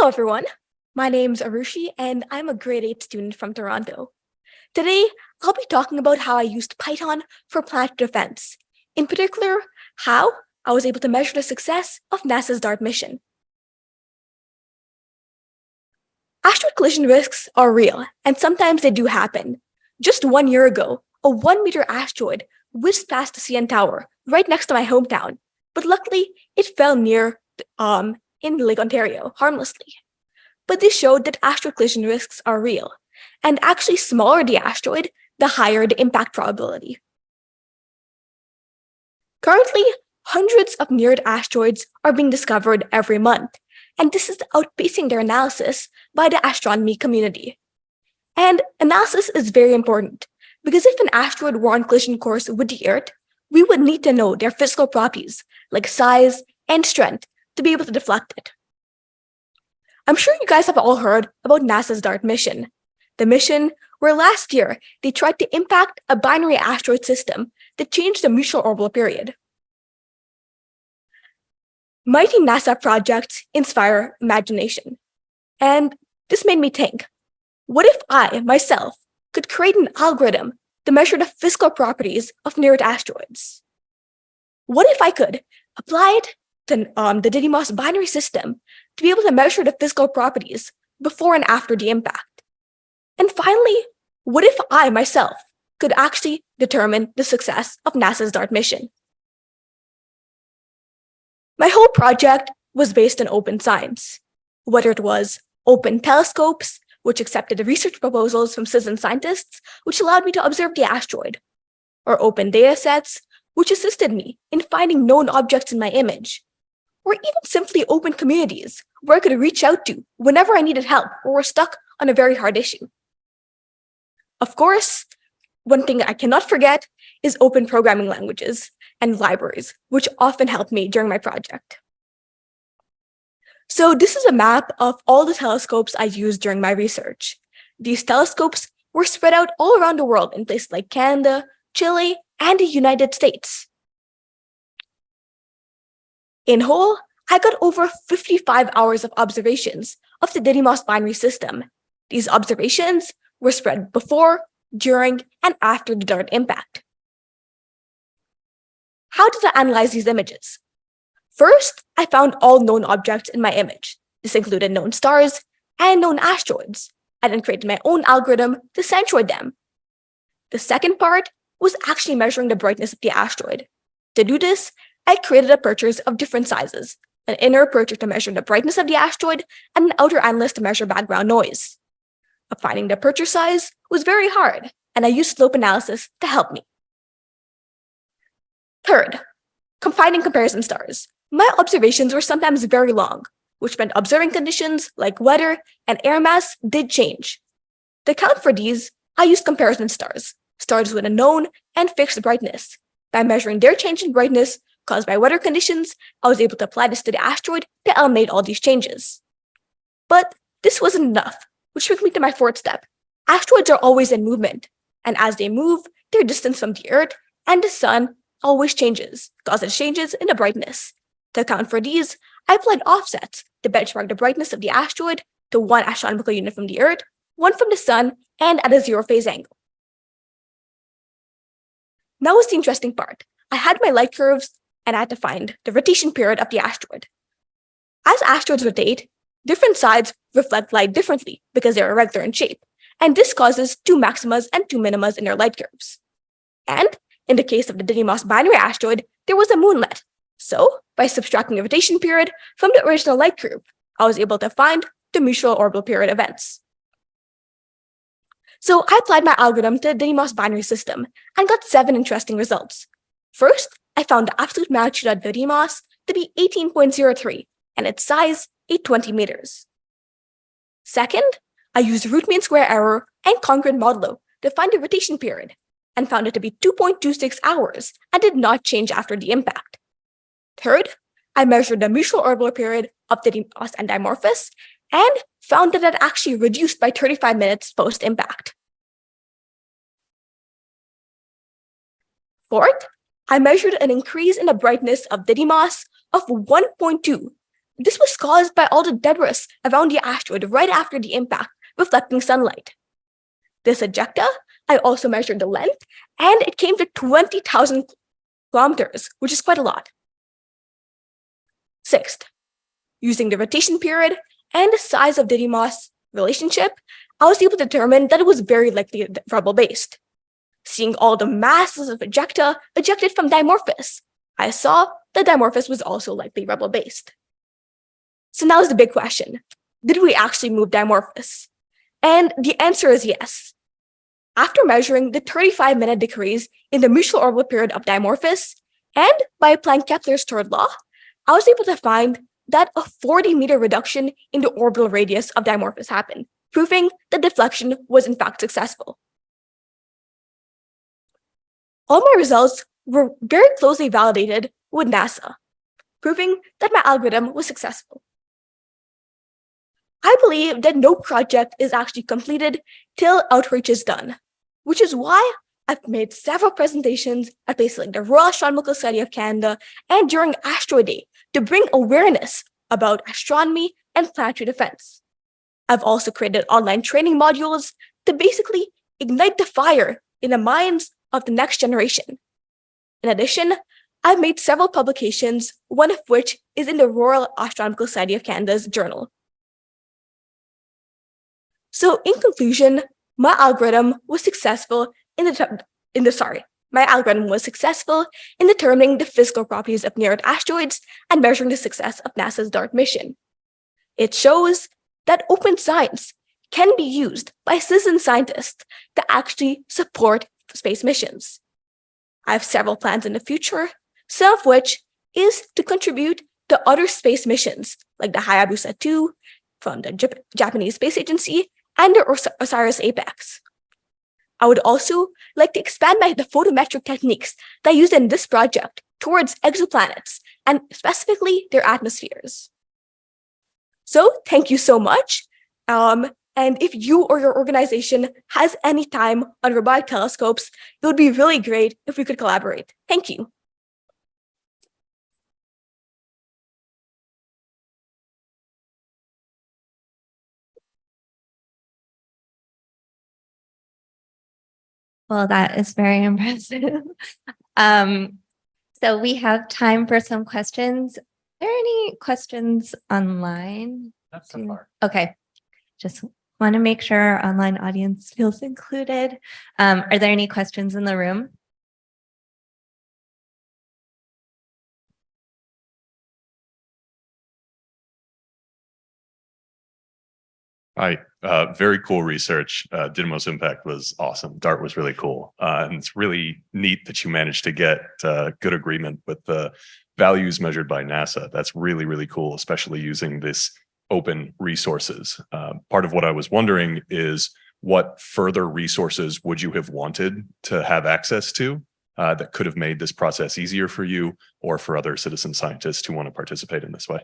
everyone. My name's Arushi, and I'm a grade 8 student from Toronto. Today, I'll be talking about how I used Python for planetary defense. In particular, how I was able to measure the success of NASA's DART mission. Asteroid collision risks are real, and sometimes they do happen. Just 1 year ago, a 1-meter asteroid whizzed past the CN Tower right next to my hometown, but luckily, it fell near in Lake Ontario harmlessly. But this showed that asteroid collision risks are real, and actually smaller the asteroid, the higher the impact probability. Currently, hundreds of near-Earth asteroids are being discovered every month, and this is outpacing their analysis by the astronomy community. And analysis is very important, because if an asteroid were on collision course with the Earth, we would need to know their physical properties, like size and strength, to be able to deflect it. I'm sure you guys have all heard about NASA's DART mission. The mission where last year they tried to impact a binary asteroid system that changed the mutual orbital period. Mighty NASA projects inspire imagination. And this made me think, what if I, myself, could create an algorithm to measure the physical properties of near-Earth asteroids? What if I could apply it to the Didymos binary system to be able to measure the physical properties before and after the impact? And finally, what if I, myself, could actually determine the success of NASA's DART mission? My whole project was based on open science, whether it was open telescopes, which accepted research proposals from citizen scientists, which allowed me to observe the asteroid, or open datasets, which assisted me in finding known objects in my image, or even simply open communities where I could reach out to whenever I needed help or were stuck on a very hard issue. Of course, one thing I cannot forget is open programming languages and libraries, which often helped me during my project. So this is a map of all the telescopes I used during my research. These telescopes were spread out all around the world in places like Canada, Chile, and the United States. In whole, I got over 55 hours of observations of the Didymos binary system. These observations were spread before, during, and after the DART impact. How did I analyze these images? First, I found all known objects in my image. This included known stars and known asteroids. I then created my own algorithm to centroid them. The second part was actually measuring the brightness of the asteroid. To do this, I created apertures of different sizes, an inner aperture to measure the brightness of the asteroid, and an outer analyst to measure background noise. Finding the aperture size was very hard, and I used slope analysis to help me. Third, finding comparison stars. My observations were sometimes very long, which meant observing conditions like weather and air mass did change. To account for these, I used comparison stars, stars with a known and fixed brightness. By measuring their change in brightness caused by weather conditions, I was able to apply this to the asteroid to eliminate all these changes. But this wasn't enough, which brings me to my fourth step. Asteroids are always in movement, and as they move, their distance from the Earth and the Sun always changes, causing changes in the brightness. To account for these, I applied offsets to benchmark the brightness of the asteroid to 1 astronomical unit from the Earth, 1 from the Sun, and at a 0 phase angle. Now is the interesting part. I had my light curves, and I had to find the rotation period of the asteroid. As asteroids rotate, different sides reflect light differently because they are irregular in shape, and this causes 2 maximas and 2 minimas in their light curves. And in the case of the Didymos binary asteroid, there was a moonlet. So, by subtracting the rotation period from the original light curve, I was able to find the mutual orbital period events. So I applied my algorithm to the Didymos binary system and got 7 interesting results. First, I found the absolute magnitude of Didymos to be 18.03 and its size 820 meters. Second, I used root mean square error and congruent modulo to find the rotation period and found it to be 2.26 hours and did not change after the impact. Third, I measured the mutual orbital period of Didymos and Dimorphos and found that it actually reduced by 35 minutes post-impact. Fourth, I measured an increase in the brightness of Didymos of 1.2 this was caused by all the debris around the asteroid right after the impact, reflecting sunlight. This ejecta, I also measured the length, and it came to 20,000 kilometers, which is quite a lot. Sixth, using the rotation period and the size of Didymos relationship, I was able to determine that it was very likely rubble-based. Seeing all the masses of ejecta ejected from Dimorphos, I saw that Dimorphos was also likely rubble-based. So now is the big question. Did we actually move Dimorphos? And the answer is yes. After measuring the 35-minute decrease in the mutual orbital period of Dimorphos, and by applying Kepler's third law, I was able to find that a 40-meter reduction in the orbital radius of Dimorphos happened, proving that deflection was in fact successful. All my results were very closely validated with NASA, proving that my algorithm was successful. I believe that no project is actually completed till outreach is done, which is why I've made several presentations at places like the Royal Astronomical Society of Canada and during Asteroid Day to bring awareness about astronomy and planetary defense. I've also created online training modules to basically ignite the fire in the minds of the next generation. In addition, I've made several publications, one of which is in the Royal Astronomical Society of Canada's journal. So in conclusion, my algorithm was successful in determining the physical properties of near-Earth asteroids and measuring the success of NASA's DART mission. It shows that open science can be used by citizen scientists to actually support space missions. I have several plans in the future, some of which is to contribute to other space missions like the Hayabusa 2 from the Japanese Space Agency and the OSIRIS-APEX. I would also like to expand the photometric techniques that I used in this project towards exoplanets and specifically their atmospheres. So thank you so much. And if you or your organization has any time on robotic telescopes, it would be really great if we could collaborate. Thank you. Well, that is very impressive. So we have time for some questions. Are there any questions online? Not so far. Okay, just want to make sure our online audience feels included. Are there any questions in the room? Hi, very cool research. Didymos impact was awesome. DART was really cool. And it's really neat that you managed to get good agreement with the values measured by NASA. That's really, really cool, especially using this open resources. Part of what I was wondering is what further resources would you have wanted to have access to that could have made this process easier for you or for other citizen scientists who want to participate in this way?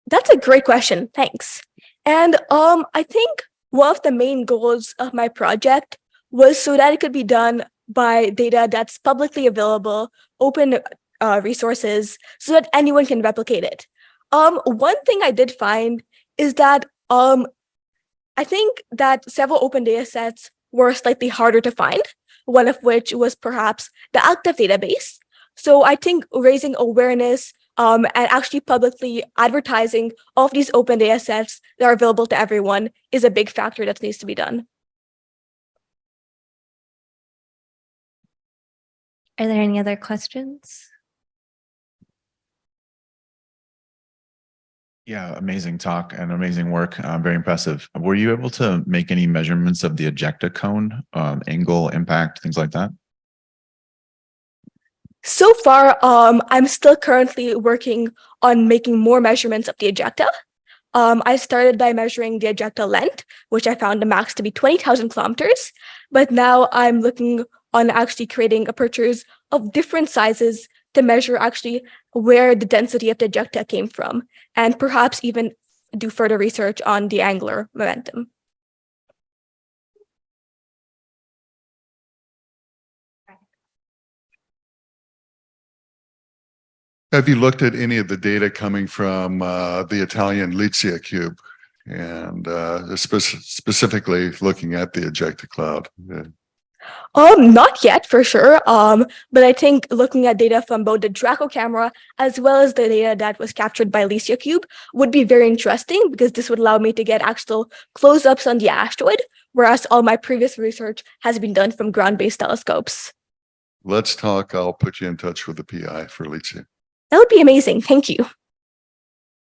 That's a great question. Thanks. And I think one of the main goals of my project was so that it could be done by data that's publicly available, open resources, so that anyone can replicate it. One thing I did find is that I think that several open data sets were slightly harder to find, one of which was perhaps the active database. So I think raising awareness and actually publicly advertising all of these open data sets that are available to everyone is a big factor that needs to be done. Are there any other questions? Yeah, amazing talk and amazing work. Very impressive. Were you able to make any measurements of the ejecta cone, angle, impact, things like that? So far, I'm still currently working on making more measurements of the ejecta. I started by measuring the ejecta length, which I found the max to be 20,000 kilometers. But now I'm looking on actually creating apertures of different sizes to measure actually where the density of the ejecta came from, and perhaps even do further research on the angular momentum. Have you looked at any of the data coming from the Italian Lizia cube and specifically looking at the ejecta cloud? Not yet for sure. But I think looking at data from both the Draco camera as well as the data that was captured by Licia Cube would be very interesting because this would allow me to get actual close-ups on the asteroid, whereas all my previous research has been done from ground-based telescopes. Let's talk. I'll put you in touch with the PI for Lizia. That would be amazing. Thank you.